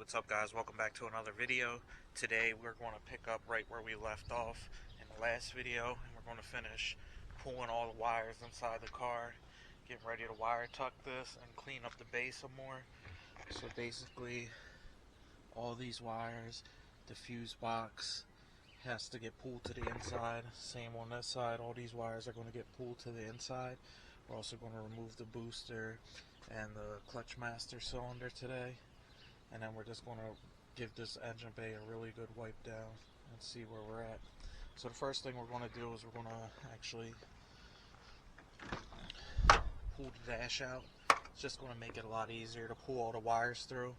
What's up, guys? Welcome back to another video. Today we're going to pick up right where we left off in the last video, and we're going to finish pulling all the wires inside the car, getting ready to wire tuck this and clean up the base some more. So basically all these wires, the fuse box has to get pulled to the inside. Same on this side, all these wires are going to get pulled to the inside. We're also going to remove the booster and the clutch master cylinder today, and then we're just going to give this engine bay a really good wipe down and see where we're at. So the first thing we're going to do is we're going to actually pull the dash out. It's just going to make it a lot easier to pull all the wires through.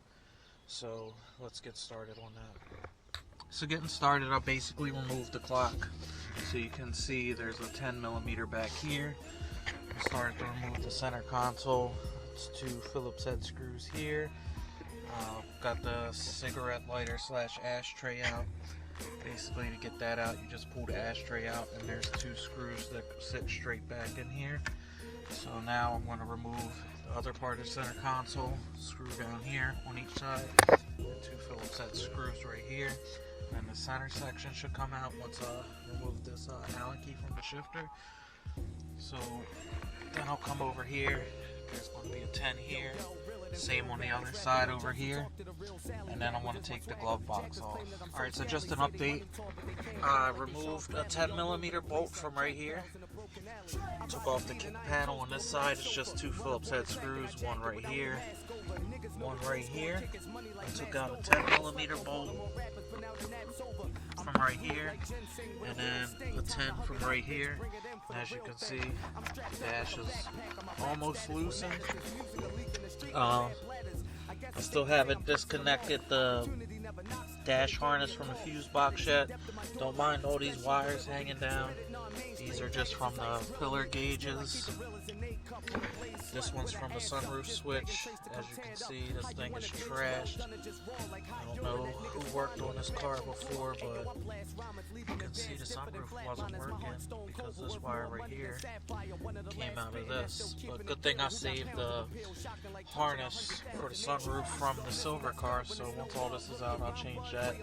So let's get started on that. So getting started, I'll basically remove the clock. So you can see there's a 10mm back here. I started to remove the center console. It's 2 Phillips head screws here. Got the cigarette lighter / ashtray out. Basically, to get that out, you just pull the ashtray out, and there's 2 screws that sit straight back in here. So now I'm going to remove the other part of the center console, screw down here on each side, and 2 Phillips head screws right here. And the center section should come out once I remove this Allen key from the shifter. So then I'll come over here. There's going to be a 10 here. Same on the other side over here. And then I'm going to take the glove box off. Alright, so just an update. I removed a 10mm bolt from right here. Took off the kick panel on this side. It's just 2 Phillips head screws. One right here. One right here. I took out a 10mm bolt from right here, and then a 10 from right here. And as you can see, the dash is almost loosened. I still haven't disconnected the dash harness from the fuse box yet. Don't mind all these wires hanging down. These are just from the pillar gauges. This one's from the sunroof switch. As you can see, this thing is trashed. I don't know who worked on this car before, but you can see the sunroof wasn't working because this wire right here came out of this. But good thing I saved the harness for the sunroof from the silver car, so once all this is out, I'll change that.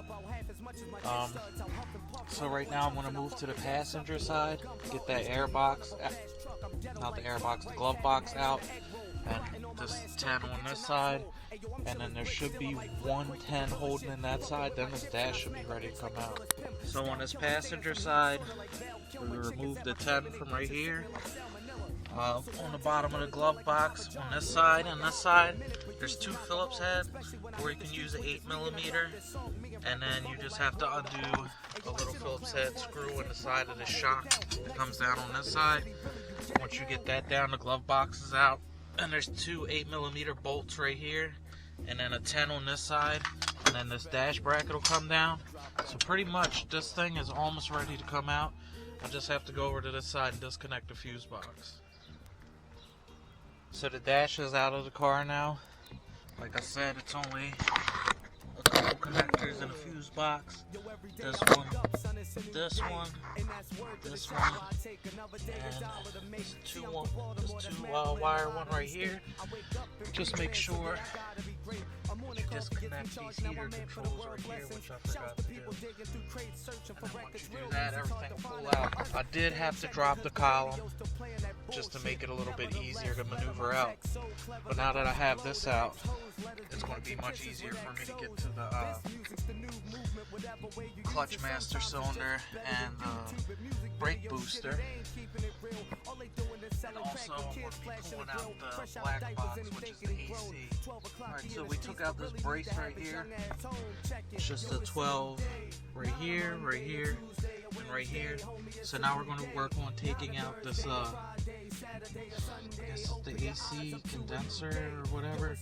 So right now I'm going to move to the passenger side, get that air box, not the air box, the glove box out, and this 10 on this side, and then there should be 110 holding in that side, then this dash should be ready to come out. So on this passenger side, we remove the 10 from right here. On the bottom of the glove box, on this side and this side, there's 2 Phillips head, or you can use an 8mm, and then you just have to undo a little Phillips head screw in the side of the shock that comes down on this side. Once you get that down, the glove box is out, and there's 2 8mm bolts right here, and then a 10 on this side, and then this dash bracket will come down. So pretty much this thing is almost ready to come out. I just have to go over to this side and disconnect the fuse box. So the dash is out of the car now. Like I said, it's only a couple connectors in a fuse box. This one, this one, this one, and this 2 wire one right here. Just make sure you disconnect these heater controls right here, which I forgot to do. And then once you do that, everything will pull out. I did have to drop the column just to make it a little bit easier to maneuver out. But now that I have this out, it's going to be much easier for me to get to the clutch master cylinder and brake booster. And also I'm going to be pulling out the black box, which is the AC. Alright, so we took out this brace right here. It's just a 12 right here, and right here. So now we're going to work on taking out this, I guess it's the AC condenser or whatever.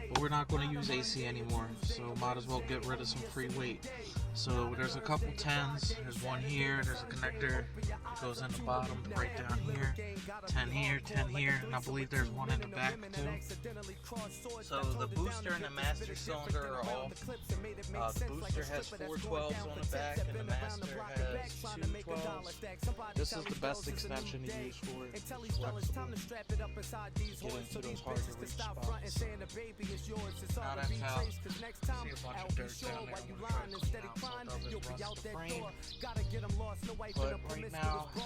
But we're not going to use AC anymore, so might as well get rid of some free weight. So there's a couple 10s, there's one here, there's a connector that goes in the bottom right down here, 10 here, 10 here, and I believe there's one in the back too. So the booster and the master cylinder are off. The booster has 4 12s on the back and the master has 2 12s. This is the best extension to use for it. It's flexible. Get into those hard to reach spots. Now that's out. See a bunch of dirt down there. I'm going to try to clean out some of this rust the frame. But right now, I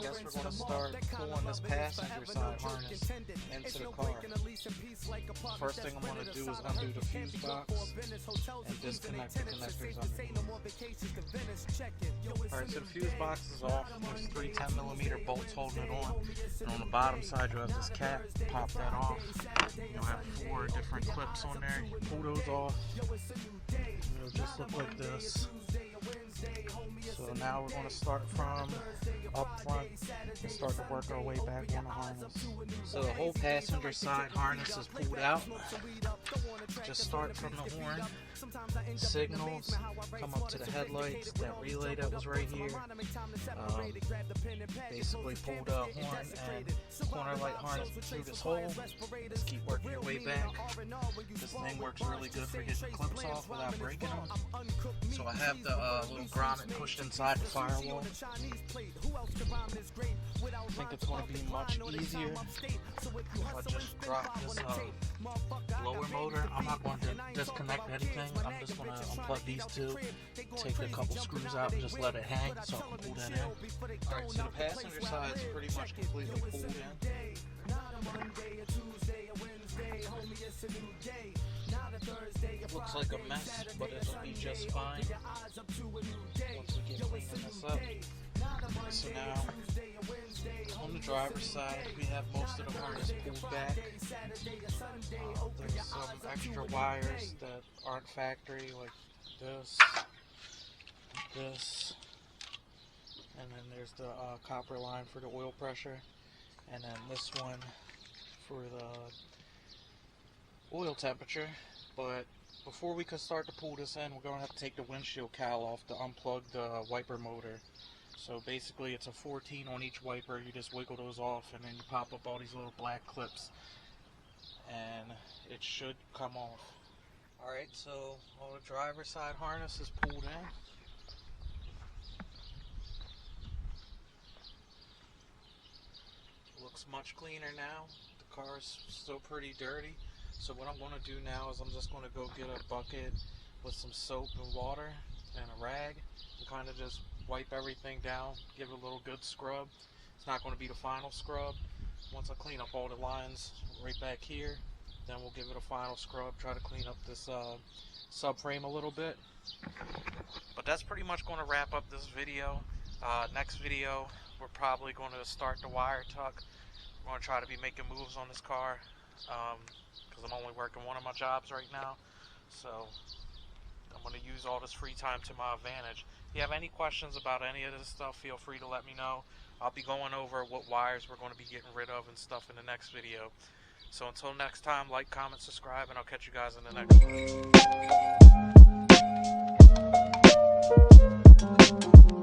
guess we're going to start pulling this passenger side harness into the car. First thing I'm going to do is undo the fuse box and disconnect the connectors underneath. Alright, so the fuse box is off. There's 3 10mm bolts holding it on. And on the bottom side you have this cap. Pop that off. You'll have 4 different clips on there. You pull those off. It'll just look like this. So now we're going to start from up front and start to work our way back on the harness. So the whole passenger side harness is pulled out. Just start from the horn, signals, come up to the headlights, that relay that was right here. Basically pull the horn and corner light harness through this hole. Just keep working your way back. This thing works really good for getting clips off without breaking them. So I have the little grommet pushed inside the firewall. I think it's going to be much easier if I just drop this lower motor. I'm not going to disconnect anything. I'm just going to unplug these two, take a couple screws out and just let it hang so I can pull that in. Alright, so the passenger side is pretty much completely pulled in. It looks like a mess, but it'll be just fine once we get cleaning this up. So now, on the driver's side, we have most of the harness pulled back. There's some extra wires that aren't factory, like this, and then there's the copper line for the oil pressure, and then this one for the oil temperature. But before we can start to pull this in, we're going to have to take the windshield cowl off to unplug the wiper motor. So basically it's a 14 on each wiper. You just wiggle those off and then you pop up all these little black clips and it should come off. Alright, so all the driver's side harness is pulled in. Looks much cleaner now. The car is still pretty dirty. So what I'm going to do now is I'm just going to go get a bucket with some soap and water and a rag and kind of just wipe everything down, give it a little good scrub. It's not going to be the final scrub. Once I clean up all the lines right back here, then we'll give it a final scrub, try to clean up this subframe a little bit. But that's pretty much going to wrap up this video. Next video, we're probably going to start the wire tuck. We're going to try to be making moves on this car because I'm only working one of my jobs right now. So I'm going to use all this free time to my advantage. If you have any questions about any of this stuff, feel free to let me know. I'll be going over what wires we're going to be getting rid of and stuff in the next video. So until next time, like, comment, subscribe, and I'll catch you guys in the next one.